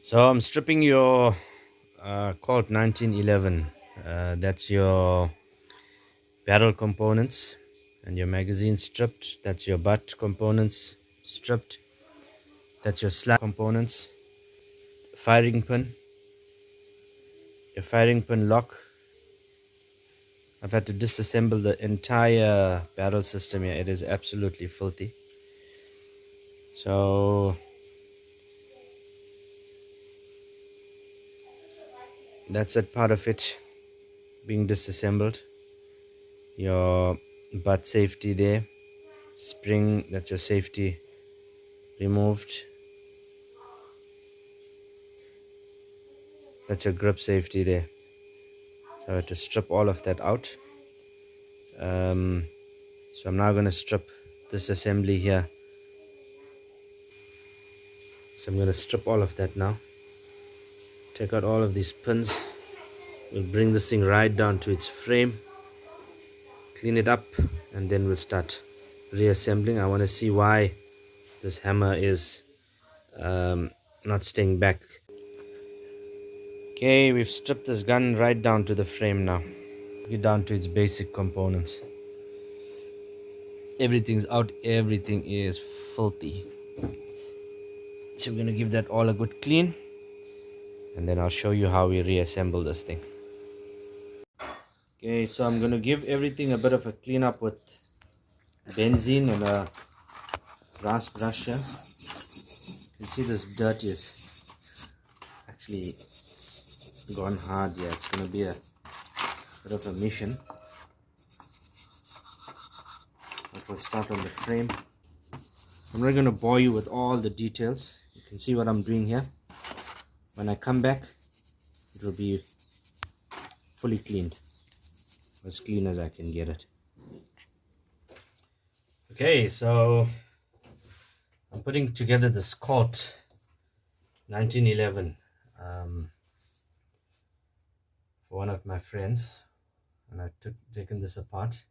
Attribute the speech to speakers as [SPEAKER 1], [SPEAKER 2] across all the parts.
[SPEAKER 1] So I'm stripping your Colt 1911. That's your barrel components, and your magazine stripped. That's your butt components stripped. That's your slab components. Firing pin, your firing pin lock. I've had to disassemble the entire barrel system here. It is absolutely filthy. So that's that part of it being disassembled. Your butt safety there, spring, that's your safety removed. That's your grip safety there. So I had to strip all of that out. So I'm now going to strip this assembly here. So I'm going to strip all of that now. Take out all of these pins. We'll bring this thing right down to its frame. Clean it up, and then we'll start reassembling. I want to see why this hammer is not staying back. Okay, we've stripped this gun right down to the frame now. Get down to its basic components. Everything's out, everything is filthy. So we're gonna give that all a good clean, and then I'll show you how we reassemble this thing. Okay, so I'm gonna give everything a bit of a clean up with benzene and a brass brush here. You can see this dirt is actually gone hard. Yeah, it's gonna be a bit of a mission. But we'll start on the frame. I'm not gonna bore you with all the details. You can see what I'm doing here. When I come back, it will be fully cleaned, as clean as I can get it. Okay, so I'm putting together this Colt 1911 for one of my friends, and I've taken this apart.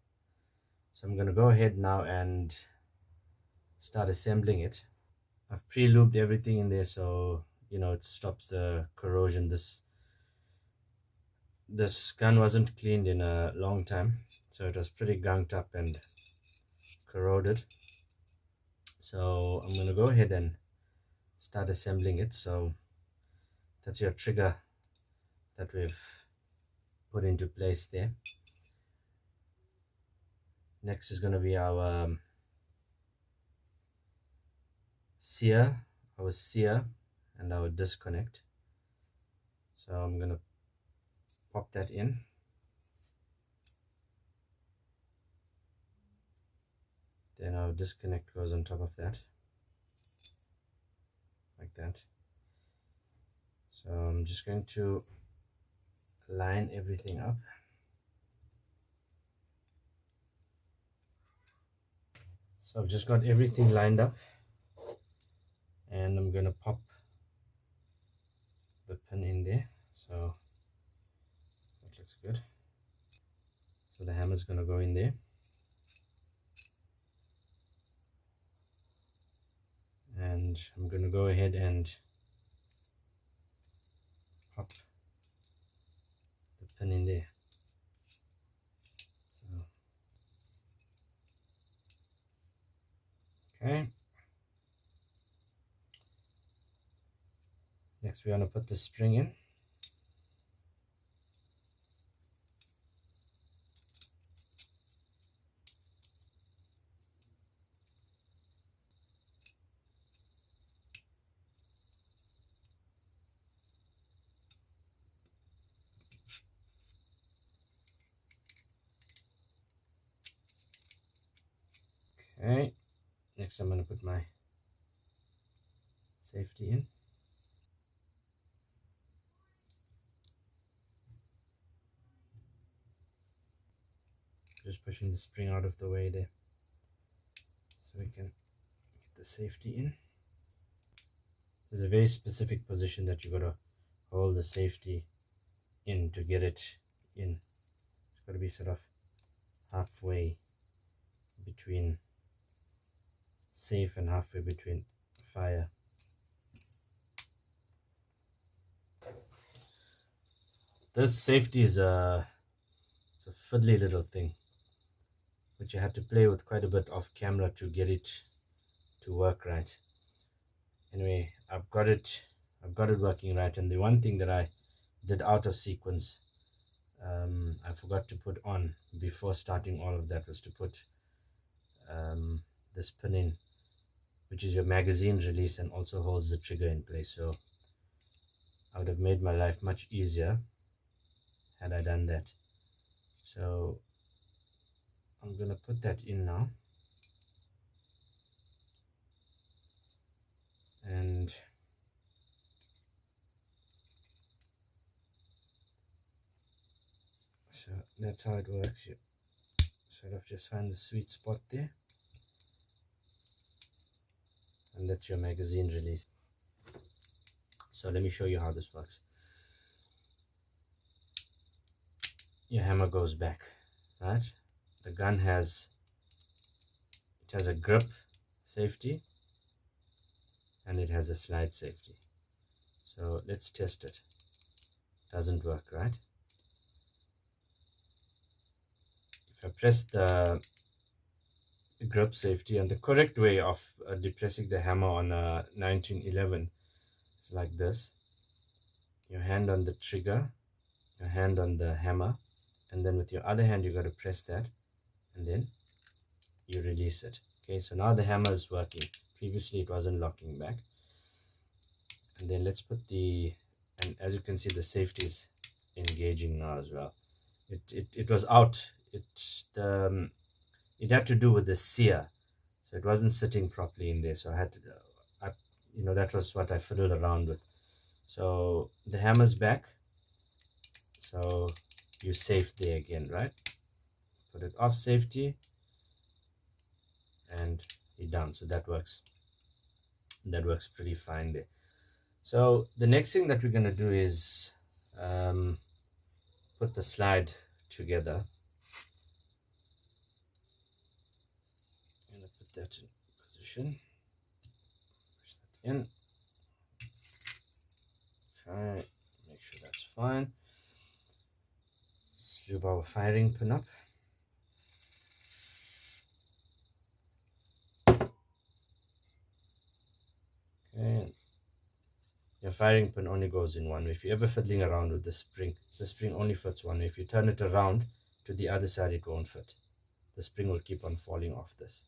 [SPEAKER 1] So I'm going to go ahead now and start assembling it. I've pre-lubed everything in there, so you know it stops the corrosion. This gun wasn't cleaned in a long time, so it was pretty gunked up and corroded. So I'm going to go ahead and start assembling it. So that's your trigger that we've put into place there. Next is going to be our sear, and our disconnect. So I'm going to pop that in. Then our disconnect goes on top of that, like that. So I'm just going to line everything up. So I've just got everything lined up, and I'm going to pop the pin in there. So that looks good. So the hammer is going to go in there, and I'm going to go ahead and pop the pin in there. So, okay. Next we want to put the spring in. Okay, next I'm going to put my safety in. Just pushing the spring out of the way there, so we can get the safety in. There's a very specific position that you got to hold the safety in to get it in. It's got to be sort of halfway between safe and halfway between fire. This safety is it's a fiddly little thing, which you had to play with quite a bit off camera to get it to work right. Anyway, I've got it working right. And the one thing that I did out of sequence, I forgot to put on before starting all of that, was to put this pin in, which is your magazine release and also holds the trigger in place. So I would have made my life much easier had I done that. So I'm gonna put that in now, and so that's how it works. You sort of just find the sweet spot there, and that's your magazine release. So let me show you how this works. Your hammer goes back, right? The gun has a grip safety and it has a slide safety. So let's test it. Doesn't work, right? If I press the grip safety, and the correct way of depressing the hammer on a 1911 is like this: your hand on the trigger, your hand on the hammer, and then with your other hand you got to press that, and then you release it. Okay, so now the hammer is working. Previously it wasn't locking back. And then let's put and as you can see, the safety is engaging now as well. It was out. It had to do with the sear, so it wasn't sitting properly in there. So I had to, that was what I fiddled around with. So the hammer's back, so you safe there again, right? Put it off safety, and you're done. So that works pretty fine there. So the next thing that we're going to do is put the slide together. I'm going to put that in position, push that in. Okay, make sure that's fine. Let's lube our firing pin up. Okay, your firing pin only goes in one way. If you're ever fiddling around with the spring only fits one way. If you turn it around to the other side, it won't fit. The spring will keep on falling off this.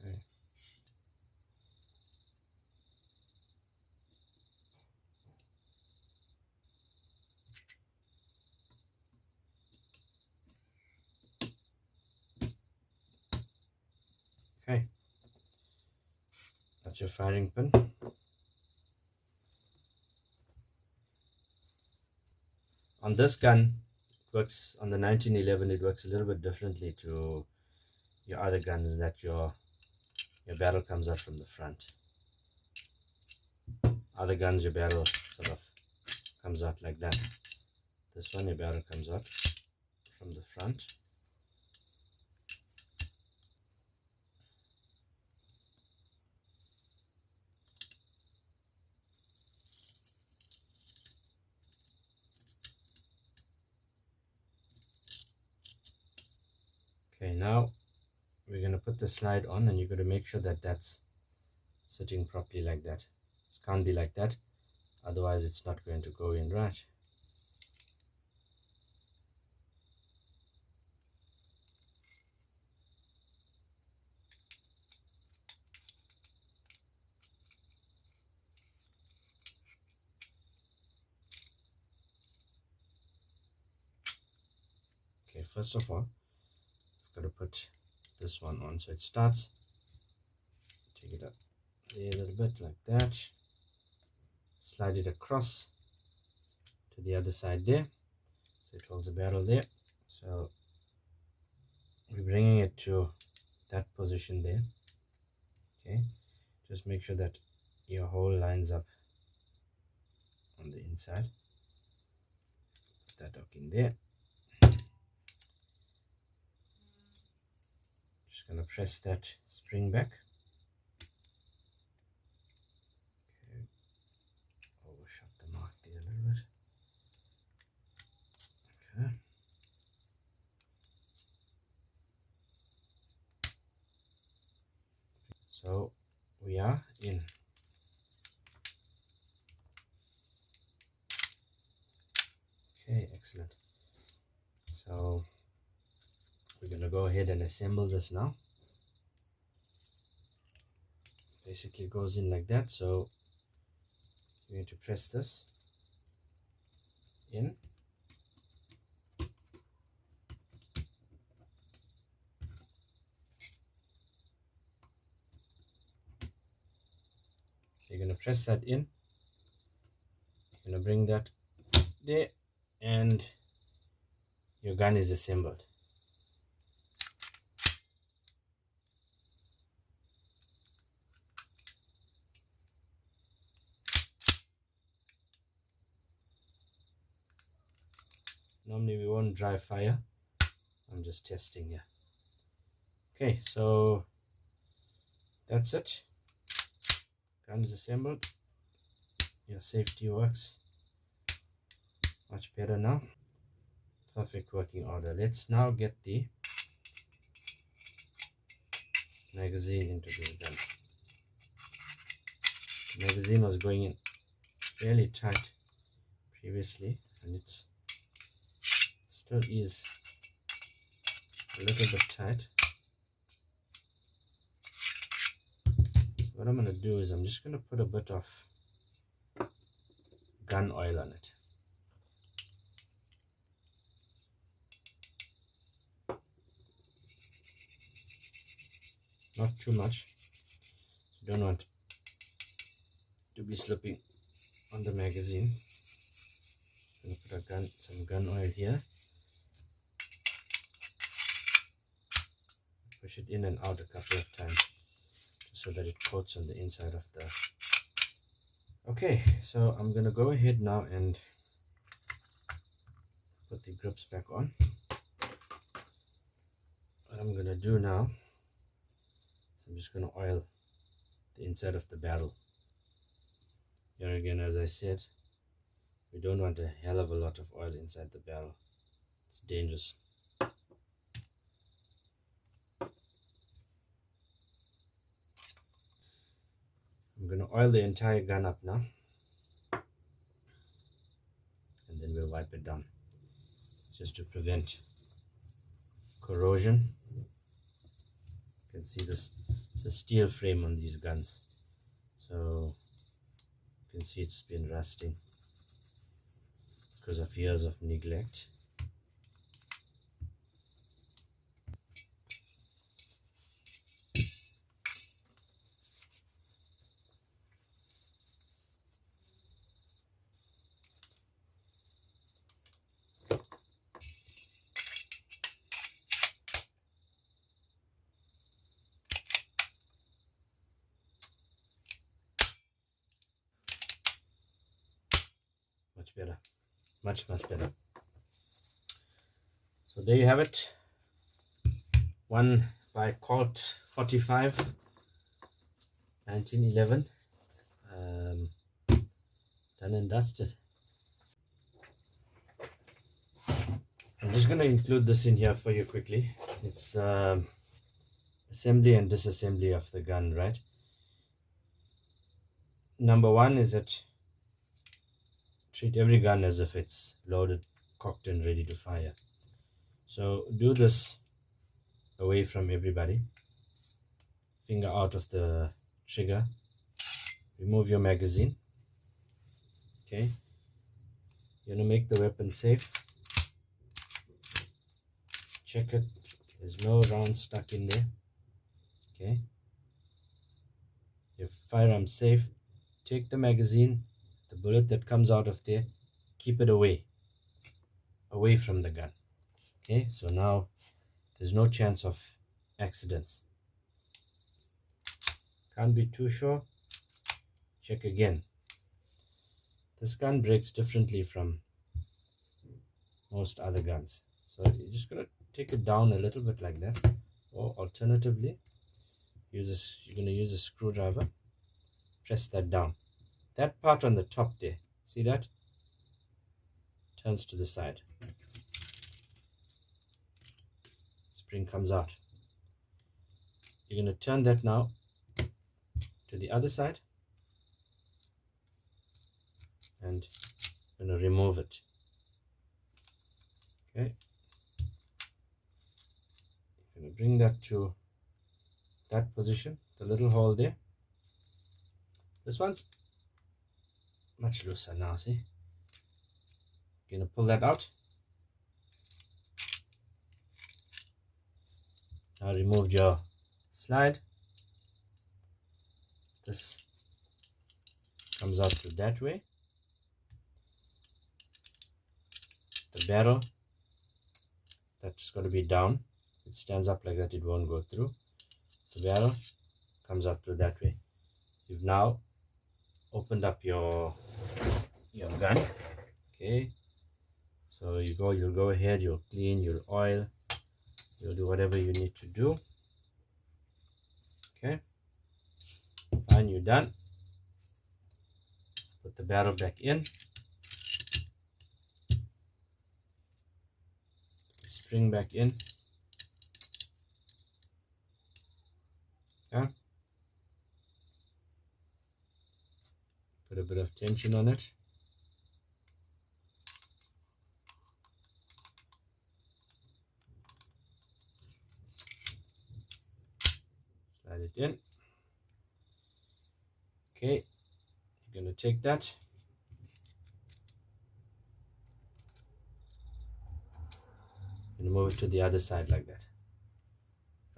[SPEAKER 1] Okay. Okay, that's your firing pin. On this gun, it works on the 1911. It works a little bit differently to your other guns, that your barrel comes out from the front. Other guns, your barrel sort of comes out like that. This one, your barrel comes out from the front. Okay, now we're going to put the slide on, and you're going to make sure that that's sitting properly like that. It can't be like that, otherwise it's not going to go in right. Okay, first of all, I've got to put this one on. So it starts, take it up there a little bit like that, slide it across to the other side there, so it holds the barrel there. So we're bringing it to that position there. Okay, just make sure that your hole lines up on the inside. Put that hook in there. Just gonna press that spring back. Okay. So we are in. Okay, excellent. So we're going to go ahead and assemble this now. Basically goes in like that. So you're going to press this in. You're going to press that in. You're going to bring that there, and your gun is assembled. Normally we won't dry fire. I'm just testing here. Okay, so that's it. Gun's assembled. Your safety works much better now. Perfect working order. Let's now get the magazine into the gun. The magazine was going in fairly tight previously, and it still is a little bit tight. What I'm going to do is I'm just going to put a bit of gun oil on it. Not too much. You don't want to be slipping on the magazine. I'm going to put some gun oil here. Push it in and out a couple of times just so that it coats on the inside of the. Okay, so I'm going to go ahead now and put the grips back on. What I'm going to do now is I'm just going to oil the inside of the barrel. Here again, as I said, we don't want a hell of a lot of oil inside the barrel. It's dangerous. I'm going to oil the entire gun up now, and then we'll wipe it down just to prevent corrosion. You can see this, it's a steel frame on these guns, so you can see it's been rusting because of years of neglect. Much better, much better. So there you have it, one by Colt 45 1911, done and dusted. I'm just going to include this in here for you quickly. It's assembly and disassembly of the gun, right? Number one is that treat every gun as if it's loaded, cocked and ready to fire. So do this away from everybody. Finger out of the trigger. Remove your magazine. Okay. You're going to make the weapon safe. Check it. There's no round stuck in there. Okay. Your firearm's safe. Take the magazine, the bullet that comes out of there, keep it away from the gun. Okay, so now there's no chance of accidents. Can't be too sure, check again. This gun breaks differently from most other guns, so you're just going to take it down a little bit like that, or alternatively you're going to use a screwdriver. Press that down. That part on the top there, see that? Turns to the side. Spring comes out. You're going to turn that now to the other side and I'm going to remove it. Okay, I'm going to bring that to that position, the little hole there. This one's much looser now, see? I'm going to pull that out. Now removed your slide. This comes out to that way. The barrel, that's got to be down. It stands up like that, it won't go through. The barrel comes up to that way. You've now opened up your gun. Okay, so you'll go ahead, you'll clean, you'll oil, you'll do whatever you need to do. Okay, fine, you're done. Put the barrel back in, spring back in. Yeah, put a bit of tension on it. Slide it in. Okay, you're going to take that, and move it to the other side like that.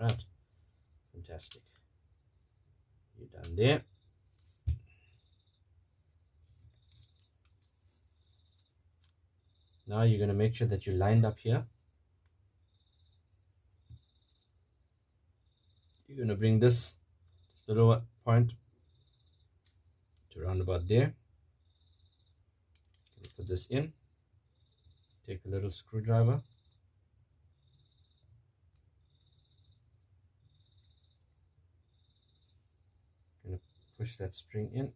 [SPEAKER 1] Right, fantastic. You're done there. Now you're going to make sure that you're lined up here. You're going to bring this little point to around about there. Put this in. Take a little screwdriver. Going to push that spring in.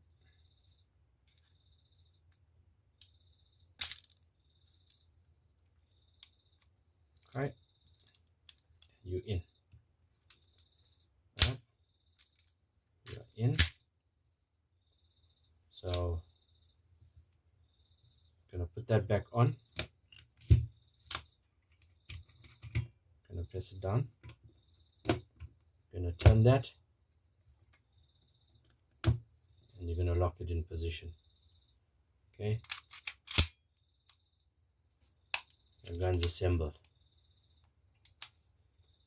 [SPEAKER 1] Right, you in. Right, you're in. So I'm gonna put that back on. Gonna press it down. Gonna turn that, and you're gonna lock it in position. Okay, your gun's assembled.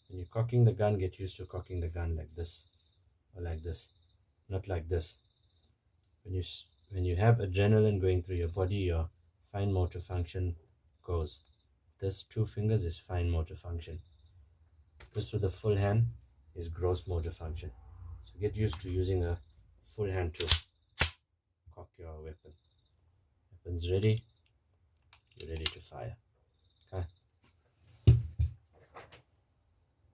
[SPEAKER 1] When you're cocking the gun, get used to cocking the gun like this or like this, not like this. When you have adrenaline going through your body, your fine motor function goes. This 2 fingers is fine motor function. This with a full hand is gross motor function. So get used to using a full hand to cock your weapon. Weapon's ready. You're ready to fire.